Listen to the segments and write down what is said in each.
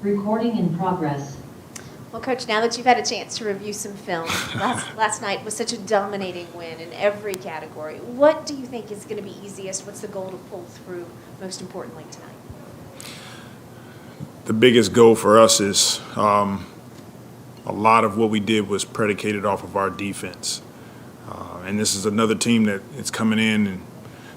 Recording in progress. Well, Coach, now that you've had a chance to review some film, last night was such a dominating win in every category. What do you think is going to be easiest? What's the goal to pull through, most importantly, tonight? The biggest goal for us is a lot of what we did was predicated off of our defense. And this is another team that is coming in and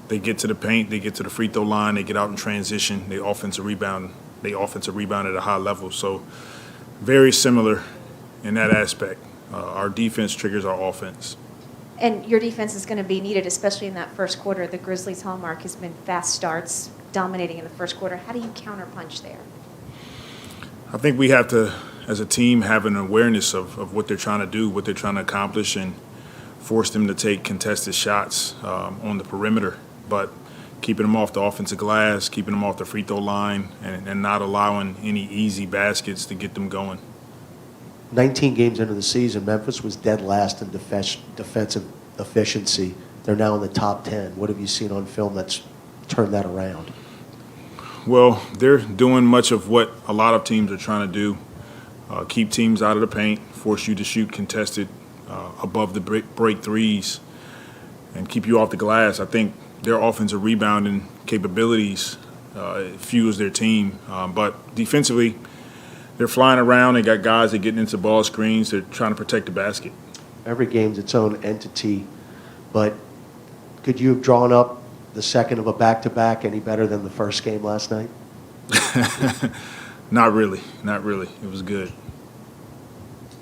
they get to the paint, they get to the free throw line, they get out in transition, they offensive rebound at a high level. So very similar in that aspect. Our defense triggers our offense. And your defense is going to be needed, especially in that first quarter. The Grizzlies' hallmark has been fast starts, dominating in the first quarter. How do you counterpunch there? I think we have to, as a team, have an awareness of what they're trying to do, what they're trying to accomplish, and force them to take contested shots on the perimeter. But keeping them off the offensive glass, keeping them off the free throw line, and not allowing any easy baskets to get them going. 19 games into the season, Memphis was dead last in defensive efficiency. They're now in the top 10. What have you seen on film that's turned that around? Well, they're doing much of what a lot of teams are trying to do. Keep teams out of the paint, force you to shoot contested above the break threes, and keep you off the glass. I think their offensive rebounding capabilities fuse their team. But defensively, they're flying around. They got guys that getting into ball screens. They're trying to protect the basket. Every game's its own entity, but could you have drawn up the second of a back-to-back any better than the first game last night? Not really. Not really. It was good.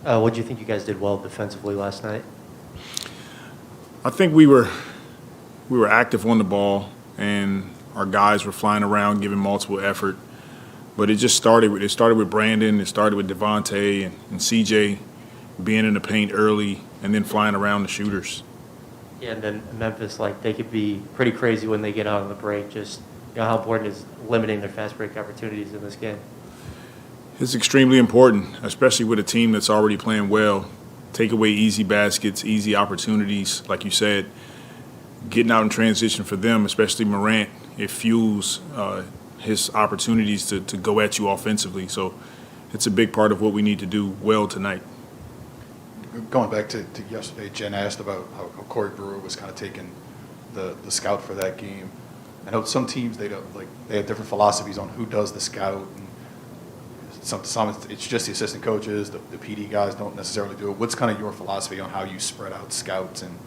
What do you think you guys did well defensively last night? I think we were active on the ball, and our guys were flying around, giving multiple effort. But it started with Brandon, it started with Devontae and CJ being in the paint early and then flying around the shooters. Yeah, and then Memphis, they could be pretty crazy when they get out on the break. Just, how important is limiting their fast break opportunities in this game? It's extremely important, especially with a team that's already playing well. Take away easy baskets, easy opportunities, like you said. Getting out in transition for them, especially Morant, it fuels his opportunities to go at you offensively. So it's a big part of what we need to do well tonight. Going back to yesterday, Jen asked about how Corey Brewer was kind of taking the scout for that game. I know some teams they have different philosophies on who does the scout. And some it's just the assistant coaches, the PD guys don't necessarily do it. What's kind of your philosophy on how you spread out scouts and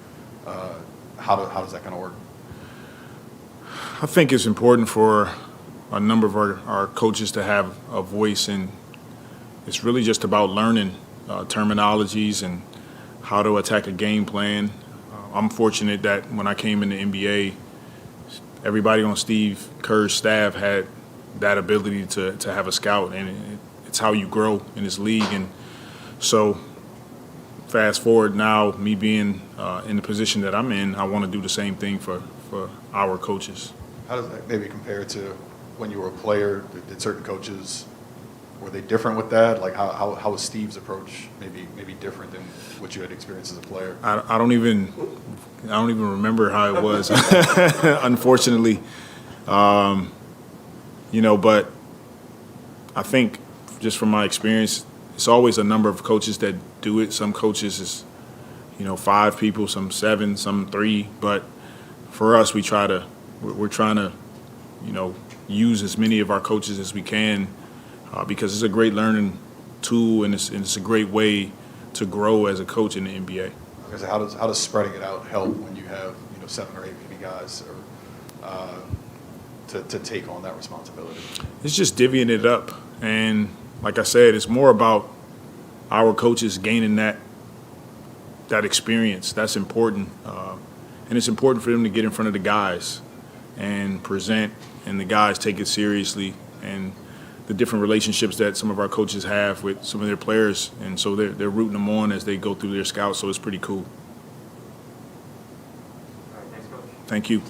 how does that kind of work? I think it's important for a number of our coaches to have a voice, and it's really just about learning terminologies and how to attack a game plan. I'm fortunate that when I came in the NBA, everybody on Steve Kerr's staff had that ability to have a scout, and it's how you grow in this league. And so fast forward now, me being in the position that I'm in, I want to do the same thing for our coaches. How does that maybe compare to when you were a player? Did certain coaches, were they different with that? Like how was Steve's approach maybe different than what you had experienced as a player? I don't even remember how it was, unfortunately. But I think just from my experience, it's always a number of coaches that do it. Some coaches is, 5 people, some 7, some 3. But for us, we're trying to, use as many of our coaches as we can because it's a great learning tool and it's a great way to grow as a coach in the NBA. Because how does spreading it out help when you have 7 or 8 maybe guys to take on that responsibility? It's just divvying it up, and like I said, it's more about our coaches gaining that experience. That's important, and it's important for them to get in front of the guys and present, and the guys take it seriously, and the different relationships that some of our coaches have with some of their players, and so they're rooting them on as they go through their scouts, so it's pretty cool. All right, thanks, Coach. Thank you.